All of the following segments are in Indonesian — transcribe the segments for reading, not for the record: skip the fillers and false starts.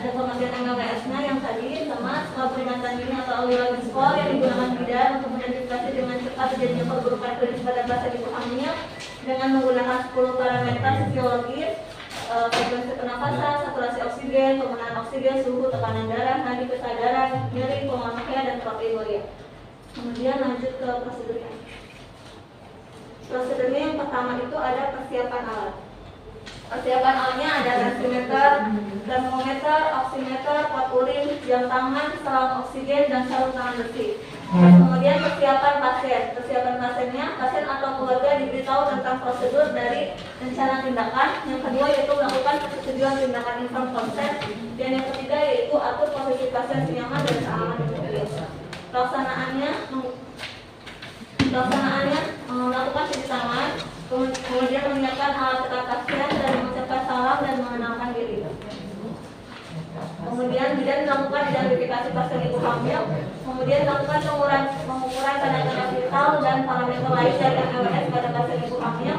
ada pengertian MLWS-nya yang tadi sama skor peringatan dini atau early warning score yang digunakan bidan untuk mengidentifikasi dengan cepat terjadinya perburukan klinis pada pasien ibu hamil dengan menggunakan 10 parameter fisiologis, frekuensi pernapasan, saturasi oksigen, penggunaan oksigen, suhu, tekanan darah, nadi kesadaran, nyeri, pneumonia, dan proteinuria. Kemudian lanjut ke prosedurnya. Prosedurnya yang pertama itu ada persiapan alat. Persiapan alatnya ada tensimeter, termometer, oximeter, pot urin, jam tangan, selang oksigen, dan sarung tangan bersih. Kemudian persiapan pasien. Persiapan pasiennya, pasien atau keluarga diberitahu tentang prosedur dari rencana tindakan. Yang kedua yaitu melakukan persetujuan tindakan informed consent. Dan yang ketiga yaitu atur posisi pasien senyaman dan seaman mungkin. Pelaksanaannya melakukan cuci tangan, kemudian menyiapkan alat tekan pasien dan mengucapkan salam dan mengenalkan diri. Kemudian bidan melakukan identifikasi pasien ibu hamil, kemudian melakukan pengukuran kadar vital dan parameter lain dari MLWS pada pasien ibu hamil,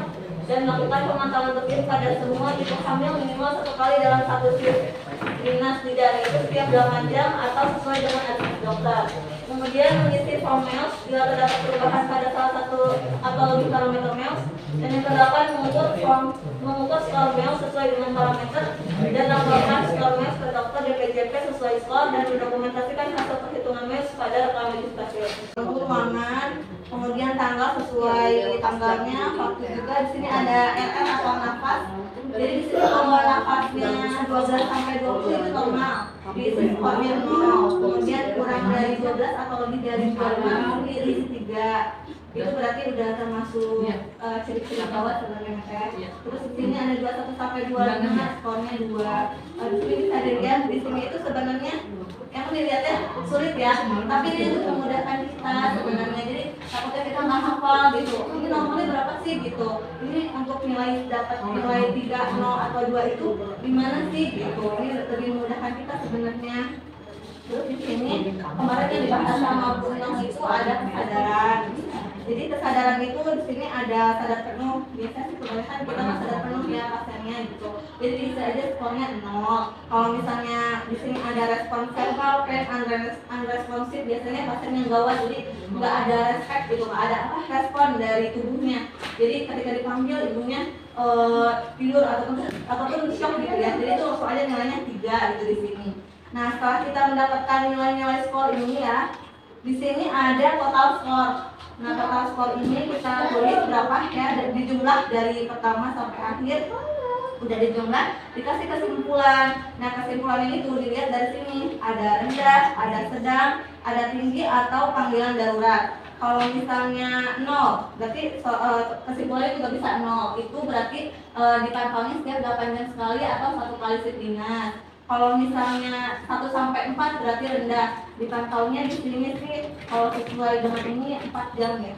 dan melakukan pemantauan rutin pada semua ibu hamil minimal 1 kali dalam 1 shift dinas bidan, yaitu setiap 8 jam atau sesuai dengan advice dokter. Kemudian mengisi form MELS jika terdapat perubahan pada salah satu atau lebih parameter MELS, dan yang kedelapan mengukur skor MELS sesuai dengan parameter dan melaporkan skor MELS ke dokter DPJP sesuai skor dan mendokumentasikan hasil perhitungan MELS pada rekam medis pasien. Ruangan, kemudian tanggal sesuai tanggalnya, waktu juga di sini ada RR atau nafas. Jadi di sini kalau nafasnya 12 sampai 20 itu normal, diisi skornya 0. Kemudian kurang dari 12 atau lebih dari 12 diisi 3. Itu berarti udah termasuk ciri-ciri gawat sebenarnya teh. Terus di sini ada 21 sampai 25, skornya 2. Di sini bisa dilihat di sini itu sebenarnya yang dilihatnya sulit ya, tapi ini untuk memudahkan kita sebenarnya. Jadi takutnya kita nggak hafal gitu. Ini nomornya berapa sih gitu. Ini untuk dapat nilai 3, 0 atau 2 itu gimana sih gitu. Ini lebih memudahkan kita sebenarnya. Terus di sini kemarin yang dibahas sama Bu Nong itu ada kesadaran. Jadi kesadaran itu di sini ada sadar penuh. Biasanya sih kebanyakan kita nggak sadar penuh ya pasiennya gitu. Jadi bisa aja skornya 0. Kalau misalnya di sini ada respon verbal, unresponsive, biasanya pasien yang gawat, jadi nggak ada respect gitu, nggak ada respon dari tubuhnya. Jadi ketika dipanggil ibunya tidur ataupun shock gitu ya. Jadi itu langsung aja nilainya 3 gitu di sini. Nah, setelah kita mendapatkan nilai-nilai skor ini ya, di sini ada total skor. Nah, total skor ini kita tulis berapa ya, dijumlah dari pertama sampai akhir. Udah dijumlah, dikasih kesimpulan. Nah, kesimpulannya itu dilihat dari sini, ada rendah, ada sedang, ada tinggi atau panggilan darurat. Kalau misalnya 0, berarti kesimpulannya juga bisa 0. Itu berarti dipantaunya setiap 8 jam sekali atau 1 kali shift dinas. Kalau misalnya 1 sampai 4 berarti rendah. Dipantaunya di sini sih kalau sesuai dengan ini 4 jam ya.